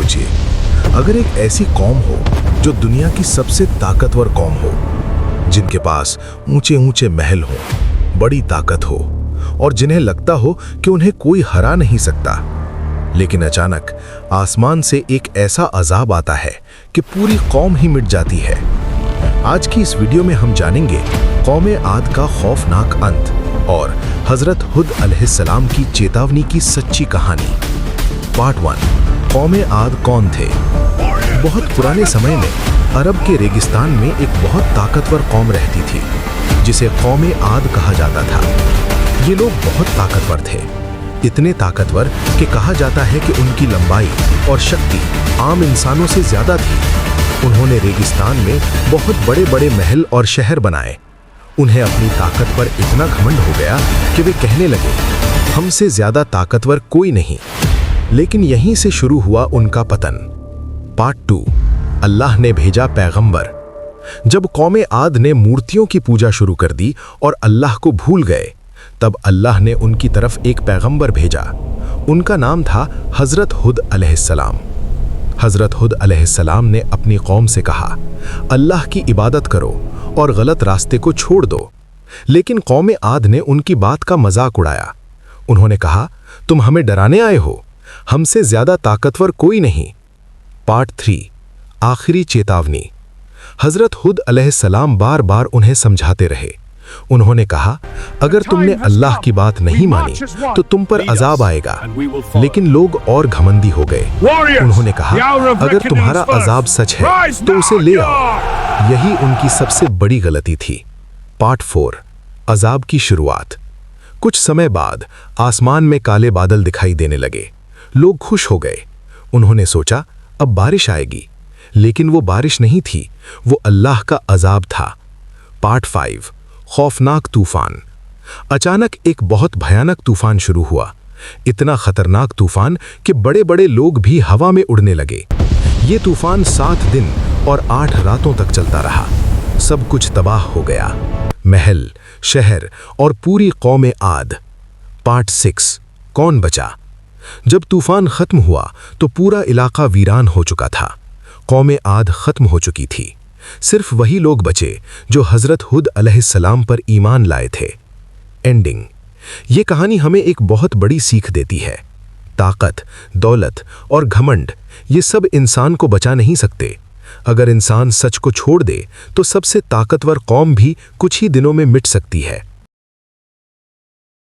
सोचिए, अगर एक ऐसी कौम हो जो दुनिया की सबसे ताकतवर कौम हो, जिनके पास ऊंचे ऊंचे महल हो, बड़ी ताकत हो और जिन्हें लगता हो कि उन्हें कोई हरा नहीं सकता, लेकिन अचानक आसमान से एक ऐसा अजाब आता है कि पूरी कौम ही मिट जाती है। आज की इस वीडियो में हम जानेंगे कौमे आद का खौफनाक अंत और हजरत हुद अलैहिस्सलाम की चेतावनी की सच्ची कहानी। पार्ट 1, कौमे आद कौन थे? बहुत पुराने समय में अरब के रेगिस्तान में एक बहुत ताकतवर कौम रहती थी, जिसे कौमे आद कहा जाता था। ये लोग बहुत ताकतवर थे, इतने ताकतवर कि कहा जाता है कि उनकी लंबाई और शक्ति आम इंसानों से ज्यादा थी। उन्होंने रेगिस्तान में बहुत बड़े बड़े महल और शहर बनाए। उन्हें अपनी ताकत पर इतना घमंड हो गया कि वे कहने लगे, हमसे ज्यादा ताकतवर कोई नहीं। लेकिन यहीं से शुरू हुआ उनका पतन। पार्ट 2, अल्लाह ने भेजा पैगंबर। जब कौमे आद ने मूर्तियों की पूजा शुरू कर दी और अल्लाह को भूल गए, तब अल्लाह ने उनकी तरफ एक पैगंबर भेजा। उनका नाम था हजरत हुद अलैहिस्सलाम। हजरत हुद अलैहिस्सलाम ने अपनी कौम से कहा, अल्लाह की इबादत करो और गलत रास्ते को छोड़ दो। लेकिन कौमे आद ने उनकी बात का मजाक उड़ाया। उन्होंने कहा, तुम हमें डराने आए हो, हमसे ज्यादा ताकतवर कोई नहीं। पार्ट 3, आखिरी चेतावनी। हजरत हुद अलैहिस्सलाम बार बार उन्हें समझाते रहे। उन्होंने कहा, अगर तुमने अल्लाह की बात नहीं मानी तो तुम पर अजाब आएगा। लेकिन लोग और घमंडी हो गए। उन्होंने कहा, अगर तुम्हारा अजाब सच है तो उसे ले आओ। यही उनकी सबसे बड़ी गलती थी। पार्ट 4, अजाब की शुरुआत। कुछ समय बाद आसमान में काले बादल दिखाई देने लगे। लोग खुश हो गए। उन्होंने सोचा, अब बारिश आएगी। लेकिन वो बारिश नहीं थी, वो अल्लाह का अजाब था। पार्ट 5, खौफनाक तूफान। अचानक एक बहुत भयानक तूफान शुरू हुआ। इतना खतरनाक तूफान कि बड़े बड़े लोग भी हवा में उड़ने लगे। ये तूफान 7 दिन और 8 रातों तक चलता रहा। सब कुछ तबाह हो गया, महल, शहर और पूरी कौमे आद। पार्ट 6, कौन बचा? जब तूफान खत्म हुआ तो पूरा इलाका वीरान हो चुका था। कौमे आद खत्म हो चुकी थी। सिर्फ वही लोग बचे जो हजरत हुद अलैहिस्सलाम पर ईमान लाए थे। एंडिंग। ये कहानी हमें एक बहुत बड़ी सीख देती है। ताकत, दौलत और घमंड, ये सब इंसान को बचा नहीं सकते। अगर इंसान सच को छोड़ दे तो सबसे ताकतवर कौम भी कुछ ही दिनों में मिट सकती है।